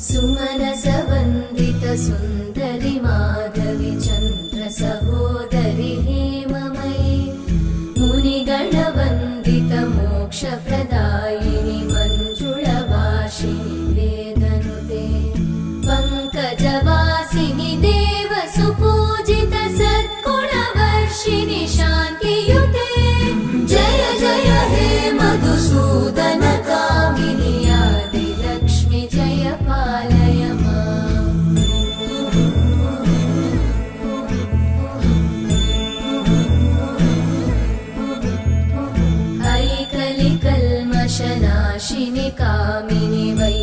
सुमनसवन्दित सुन्दरि माधवि चन्द्र सहोदरि हेममयि मुनिगणवन्दित मोक्षप्रदायिनि मञ्जुळभाषिणि वेदनुते पङ्कजवासिनि देवसुपूजित सद्गुणवर्षिणि शान्तियुते जय जय हे मधुसूदन कामिनि आदिलक्ष्मि जय पालय माम्। ऐकलिकल्मषनाशिनि कामिनि वै